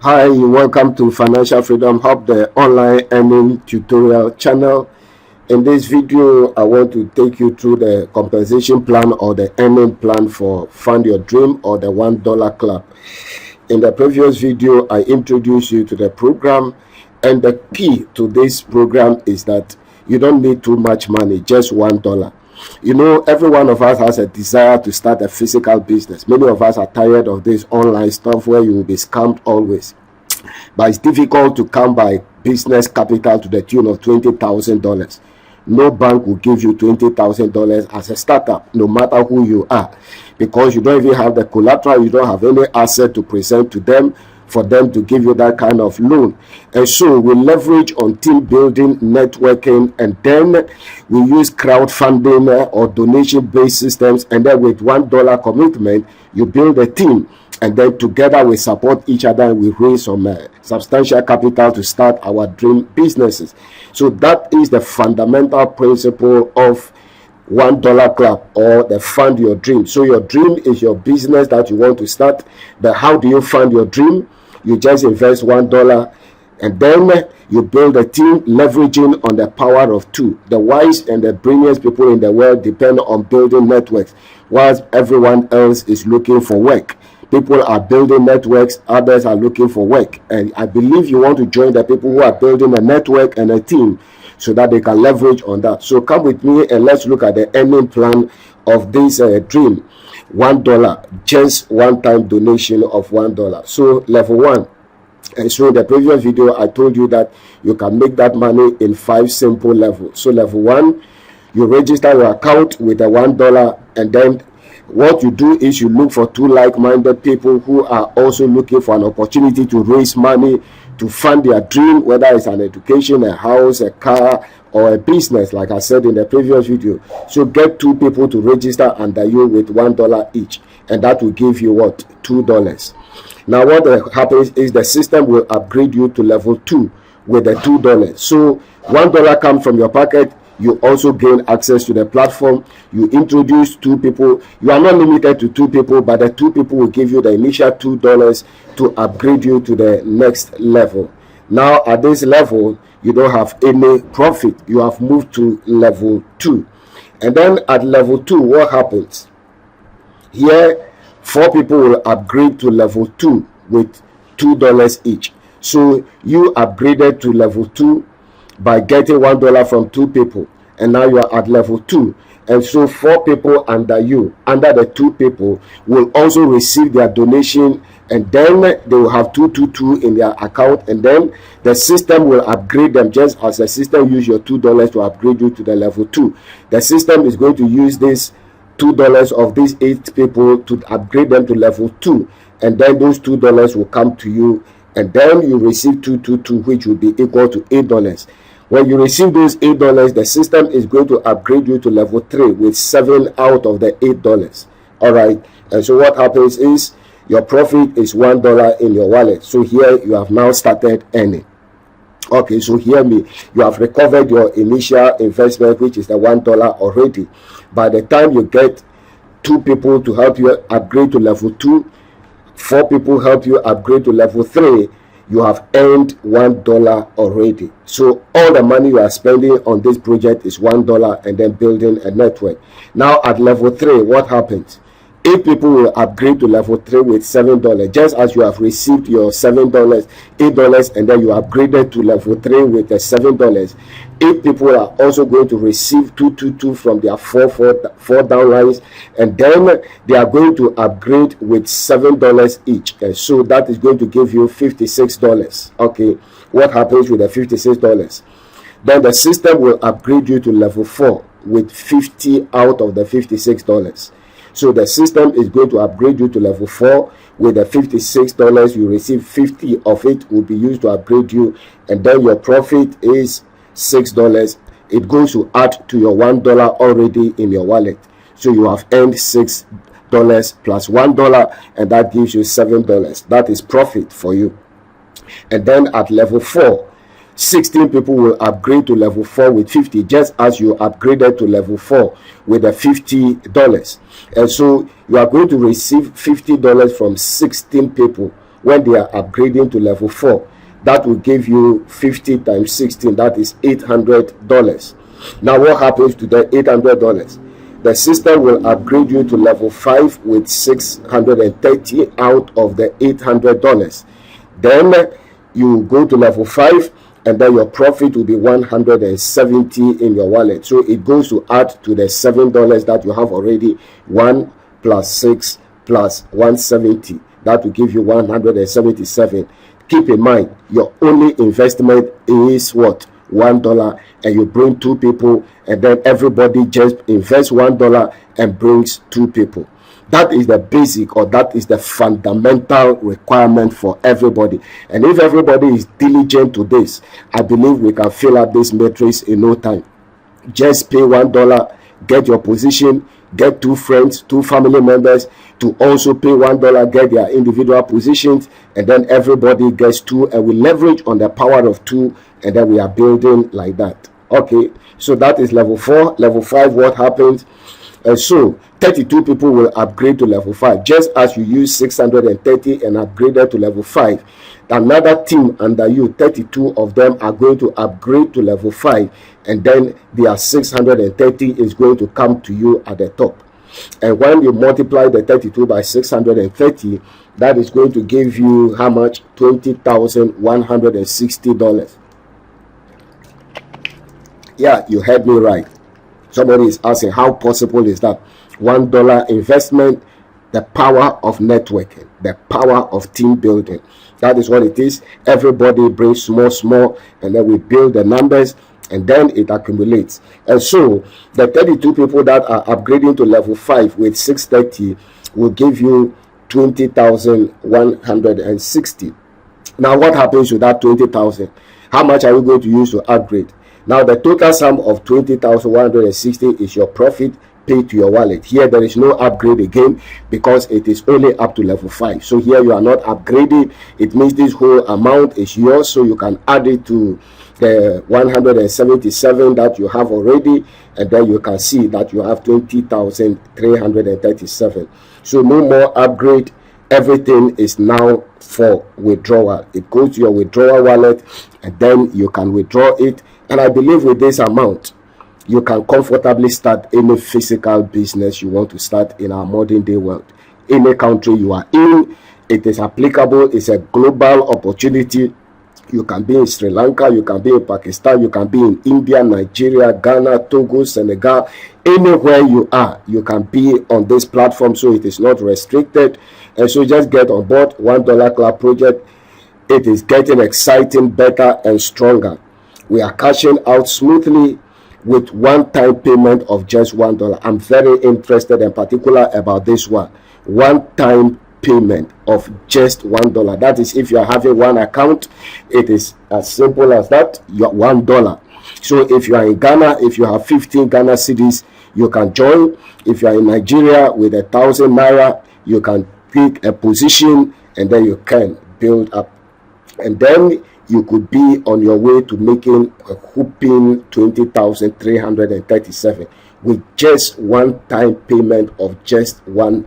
Hi, welcome to Financial Freedom Hub, the online earning tutorial channel. In this video, I want to take you through the compensation plan or the earning plan for Fund Your Dream or the $1 Club. In the previous video, I introduced you to the program, and the key to this program is that you don't need too much money, just $1. You know, every one of us has a desire to start a physical business. Many of us are tired of this online stuff where you will be scammed always. But it's difficult to come by business capital to the tune of $20,000. No bank will give you $20,000 as a startup, no matter who you are, because you don't even have the collateral, you don't have any asset to present to them for them to give you that kind of loan. And so we leverage on team building, networking, and then we use crowdfunding or donation-based systems, and then with $1 commitment, you build a team, and then together we support each other and we raise some substantial capital to start our dream businesses. So that is the fundamental principle of $1 Club or the Fund Your Dream. So your dream is your business that you want to start, but how do you fund your dream? You just invest $1 and then you build a team leveraging on the power of two. The wise and the brilliant people in the world depend on building networks, whilst everyone else is looking for work. People are building networks, others are looking for work. And I believe you want to join the people who are building a network and a team so that they can leverage on that. So come with me and let's look at the earning plan of this dream. $1, just one-time donation of $1. So level 1. And so in the previous video, I told you that you can make that money in 5 simple levels. So level 1, you register your account with the $1, and then what you do is you look for 2 like-minded people who are also looking for an opportunity to raise money to fund their dream, whether it's an education, a house, a car, or a business, like I said in the previous video. So get 2 people to register under you with $1 each, and that will give you what? $2. Now what happens is the system will upgrade you to level 2 with the $2. So $1 comes from your pocket. You also gain access to the platform. You introduce 2 people. You are not limited to 2 people, but the 2 people will give you the initial $2 to upgrade you to the next level. Now at this level, you don't have any profit. You have moved to level 2. And then at level 2, what happens? Here, 4 people will upgrade to level 2 with $2 each. So you upgraded to level 2 by getting $1 from 2 people, and now you are at level 2. And so 4 people under you, under the 2 people, will also receive their donation, and then they will have 222 in their account, and then the system will upgrade them just as the system use your $2 to upgrade you to the level 2. The system is going to use this $2 of these 8 people to upgrade them to level 2, and then those $2 will come to you, and then you receive 222, which will be equal to $8. When you receive those $8, the system is going to upgrade you to level 3 with 7 out of the $8. All right. And so what happens is your profit is $1 in your wallet. So here you have now started earning. Okay, so hear me. You have recovered your initial investment, which is the $1 already. By the time you get 2 people to help you upgrade to level 2, 4 people help you upgrade to level 3, you have earned $1 already. So all the money you are spending on this project is $1 and then building a network. Now at level 3, what happens? 8 people will upgrade to level 3 with $7, just as you have received your $7, $8, and then you upgraded to level 3 with the $7. 8 people are also going to receive 222 from their 4 downlines, and then they are going to upgrade with $7 each. And so that is going to give you $56. Okay, what happens with the $56? Then the system will upgrade you to level 4 with 50 out of the $56. So the system is going to upgrade you to level 4 with the $56. You receive 50 of it will be used to upgrade you, and then your profit is $6. It goes to add to your $1 already in your wallet. So you have earned $6 plus $1, and that gives you $7. That is profit for you. And then at level 4, 16 people will upgrade to level 4 with 50, just as you upgraded to level 4 with the $50. And so you are going to receive $50 from 16 people when they are upgrading to level 4, that will give you 50 times 16, that is $800. Now what happens to the $800? The system will upgrade you to level 5 with 630 out of the $800. Then you go to level 5, and then your profit will be 170 in your wallet. So it goes to add to the $7 that you have already. 1 plus 6 plus 170, that will give you 177. Keep in mind, your only investment is what? $1, and you bring 2 people, and then everybody just invests $1 and brings 2 people. That is the basic, or that is the fundamental requirement for everybody. And if everybody is diligent to this, I believe we can fill up this matrix in no time. Just pay $1, get your position, get 2 friends, 2 family members to also pay $1, get their individual positions, and then everybody gets 2, and we leverage on the power of 2, and then we are building like that. Okay, so that is level 4. Level 5, what happens? So 32 people will upgrade to level 5, just as you use 630 and upgraded to level 5. Another team under you, 32 of them are going to upgrade to level 5, and then their 630 is going to come to you at the top. And when you multiply the 32 by 630, that is going to give you how much? $20,160. Yeah, you heard me right. Somebody is asking, how possible is that? $1 investment, the power of networking, the power of team building. That is what it is. Everybody brings small, and then we build the numbers, and then it accumulates. And so the 32 people that are upgrading to level 5 with 630 will give you 20,160. Now what happens to that 20,000? How much are you going to use to upgrade? Now the total sum of 20,160 is your profit paid to your wallet. Here there is no upgrade again, because it is only up to level 5. So here you are not upgrading. It means this whole amount is yours, so you can add it to the 177 that you have already, and then you can see that you have 20,337. So no more upgrade. Everything is now for withdrawal. It goes to your withdrawal wallet, and then you can withdraw it. And I believe with this amount, you can comfortably start any physical business you want to start in our modern day world. Any country you are in, it is applicable. It's a global opportunity. You can be in Sri Lanka, you can be in Pakistan, you can be in India, Nigeria, Ghana, Togo, Senegal. Anywhere you are, you can be on this platform, so it is not restricted. And so just get on board $1 Club project. It is getting exciting, better, and stronger. We are cashing out smoothly with one-time payment of just $1. I'm very interested and particular about this one. One-time payment of just $1. That is, if you are having one account, it is as simple as that. Your $1. So if you are in Ghana, if you have 15 Ghana cedis, you can join. If you are in Nigeria with 1,000 naira, you can pick a position, and then you can build up, and then you could be on your way to making a whopping 20,337 with just one-time payment of just $1.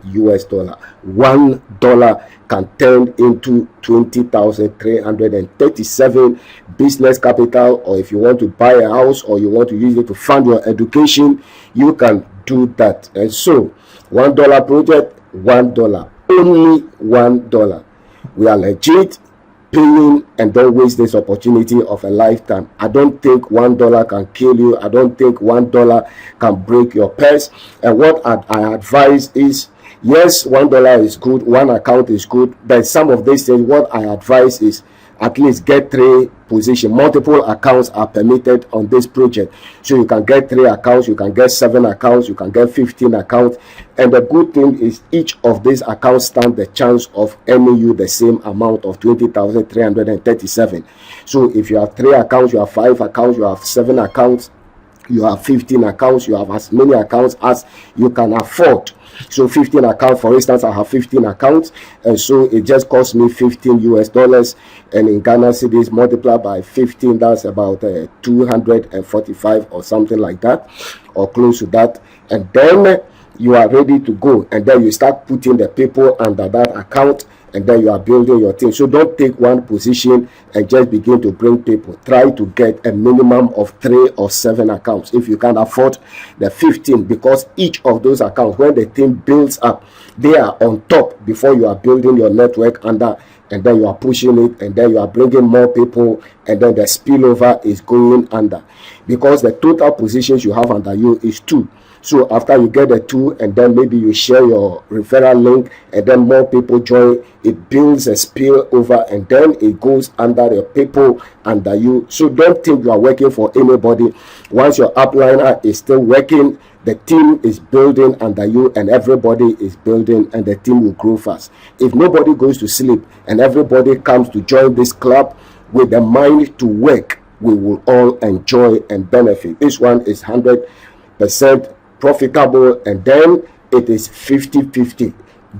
$1 can turn into 20,337 business capital, or if you want to buy a house, or you want to use it to fund your education, you can do that. And so $1 project, $1, only $1. We are legit, paying, and don't waste this opportunity of a lifetime. I don't think $1 can kill you. I don't think $1 can break your purse. And what I advise is, yes, $1 is good, one account is good, but some of these things, what I advise is at least get 3 positions. Multiple accounts are permitted on this project, so you can get 3 accounts, you can get 7 accounts, you can get 15 accounts. And the good thing is, each of these accounts stand the chance of earning you the same amount of 20,337. So if you have 3 accounts, you have 5 accounts, you have 7 accounts, you have 15 accounts, you have as many accounts as you can afford. So 15 accounts, for instance, I have 15 accounts, and so it just cost me $15, and in Ghana cedis, multiplied by 15, that's about 245 or something like that, or close to that. And then you are ready to go, and then you start putting the people under that account, and then you are building your team. So don't take one position and just begin to bring people. Try to get a minimum of 3 or 7 accounts if you can afford the 15, because each of those accounts, when the team builds up, they are on top before you are building your network under, and then you are pushing it, and then you are bringing more people, and then the spillover is going under, because the total positions you have under you is 2. So after you get the 2, and then maybe you share your referral link, and then more people join, it builds a spillover, and then it goes under the people under you. So don't think you are working for anybody. Once your upliner is still working, the team is building under you, and everybody is building, and the team will grow fast. If nobody goes to sleep and everybody comes to join this club with the mind to work, we will all enjoy and benefit. This one is 100% profitable, and then it is 50-50,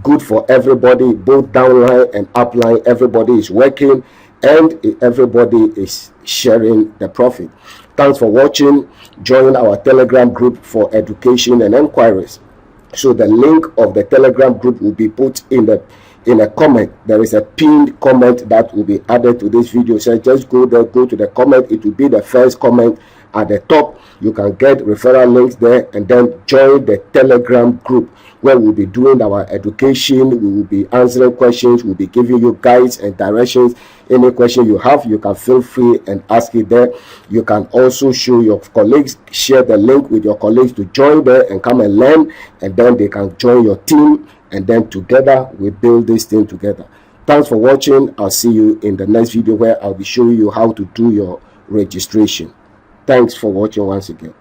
good for everybody, both downline and upline. Everybody is working, and everybody is sharing the profit. Thanks for watching. Join our Telegram group for education and enquiries. So the link of the Telegram group will be put in a comment. There is a pinned comment that will be added to this video. So just go there, go to the comment. It will be the first comment at the top. You can get referral links there, and then join the Telegram group where we'll be doing our education. We will be answering questions. We'll be giving you guides and directions. Any question you have, you can feel free and ask it there. You can also show your colleagues, share the link with your colleagues to join there and come and learn, and then they can join your team, and then together we build this thing together. Thanks for watching. I'll see you in the next video where I'll be showing you how to do your registration. Thanks for watching once again.